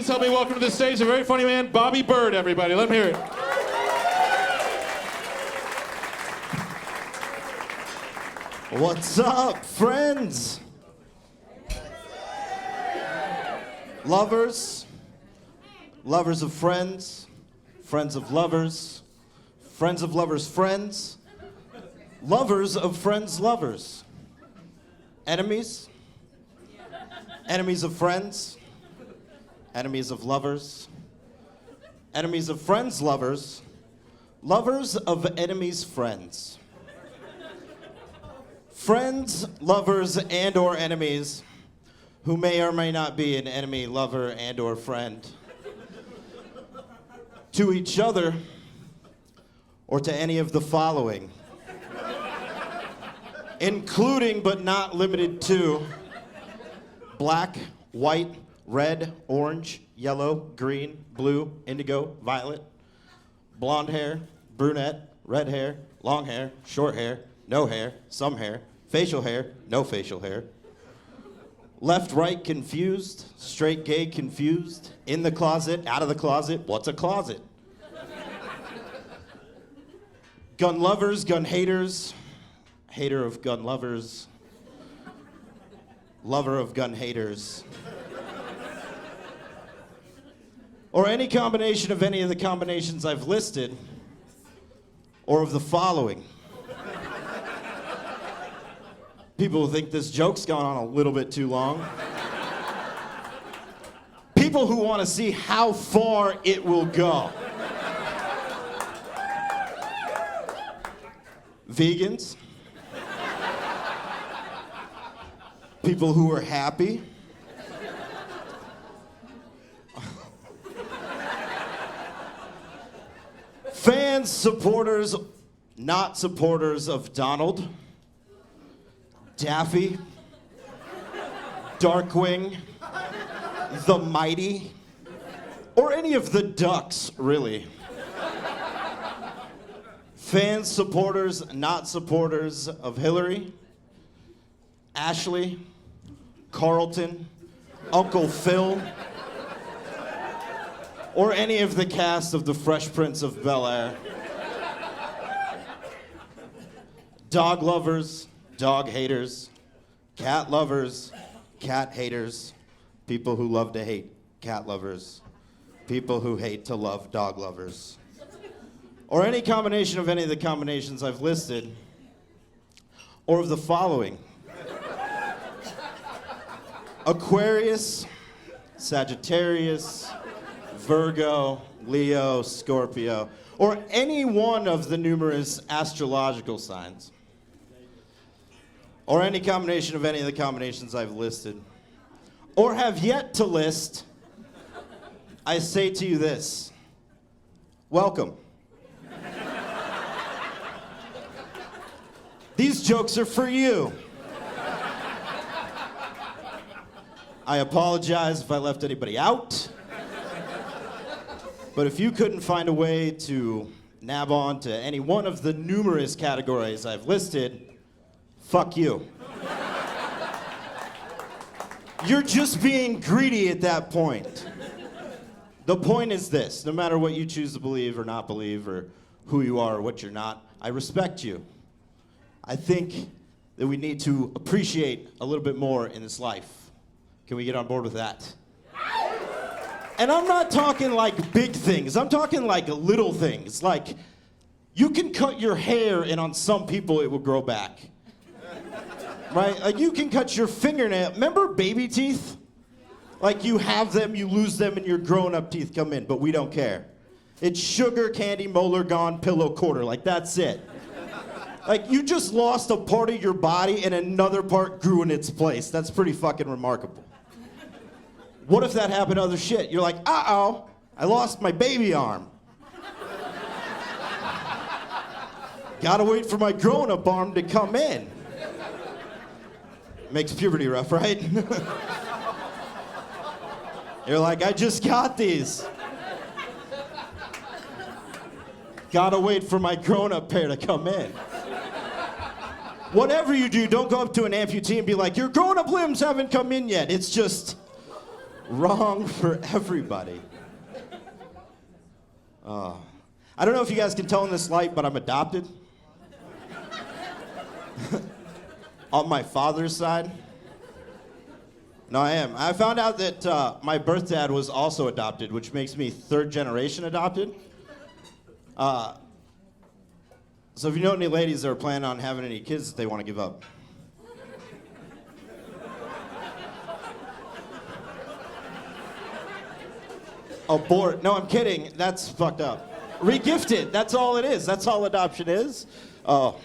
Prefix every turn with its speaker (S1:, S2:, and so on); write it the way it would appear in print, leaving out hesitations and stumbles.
S1: Please help me welcome to the stage a very funny man, Bobby Bird, everybody. Let him hear it.
S2: What's up, friends? Lovers, lovers of friends, friends of lovers, friends of lovers' friends, lovers of friends' lovers, enemies, enemies of friends, enemies of lovers, enemies of friends' lovers, lovers of enemies' friends. Friends, lovers, and or enemies who may or may not be an enemy, lover, and or friend to each other or to any of the following, including but not limited to black, white, red, orange, yellow, green, blue, indigo, violet, blonde hair, brunette, red hair, long hair, short hair, no hair, some hair, facial hair, no facial hair. Left, right, confused. Straight, gay, confused. In the closet, out of the closet. What's a closet? Gun lovers, gun haters. Hater of gun lovers. Lover of gun haters. Or any combination of any of the combinations I've listed, or of the following. People who think this joke's gone on a little bit too long. People who want to see how far it will go. Vegans. People who are happy. Fans, supporters, not supporters of Donald. Daffy, Darkwing, the Mighty, or any of the ducks, really. Fans, supporters, not supporters of Hillary, Ashley, Carlton, Uncle Phil, or any of the cast of The Fresh Prince of Bel-Air. Dog lovers, dog haters, cat lovers, cat haters, people who love to hate cat lovers, people who hate to love dog lovers, or any combination of any of the combinations I've listed, or of the following. Aquarius, Sagittarius, Virgo, Leo, Scorpio, or any one of the numerous astrological signs. Or any combination of any of the combinations I've listed, or have yet to list, I say to you this: welcome. These jokes are for you. I apologize if I left anybody out, but if you couldn't find a way to nab on to any one of the numerous categories I've listed, fuck you. You're just being greedy at that point. The point is this: no matter what you choose to believe or not believe, or who you are or what you're not, I respect you. I think that we need to appreciate a little bit more in this life. Can we get on board with that? And I'm not talking like big things. I'm talking like little things. Like, you can cut your hair and on some people it will grow back. Right? Like, you can cut your fingernail. Remember baby teeth? Like, you have them, you lose them, and your grown-up teeth come in, but we don't care. It's sugar, candy, molar, gone, pillow, quarter. Like, that's it. Like, you just lost a part of your body and another part grew in its place. That's pretty fucking remarkable. What if that happened to other shit? You're like, uh-oh, I lost my baby arm. Gotta wait for my grown-up arm to come in. Makes puberty rough, right? You're like, I just got these. Gotta wait for my grown-up pair to come in. Whatever you do, don't go up to an amputee and be like, your grown-up limbs haven't come in yet. It's just, Wrong for everybody. I don't know if you guys can tell in this light, but I'm adopted. On my father's side. No, I am. I found out that my birth dad was also adopted, which makes me third generation adopted. So if you know any ladies that are planning on having any kids that they want to give up. Abort. No, I'm kidding. That's fucked up. Regifted. That's all it is. That's all adoption is. Oh.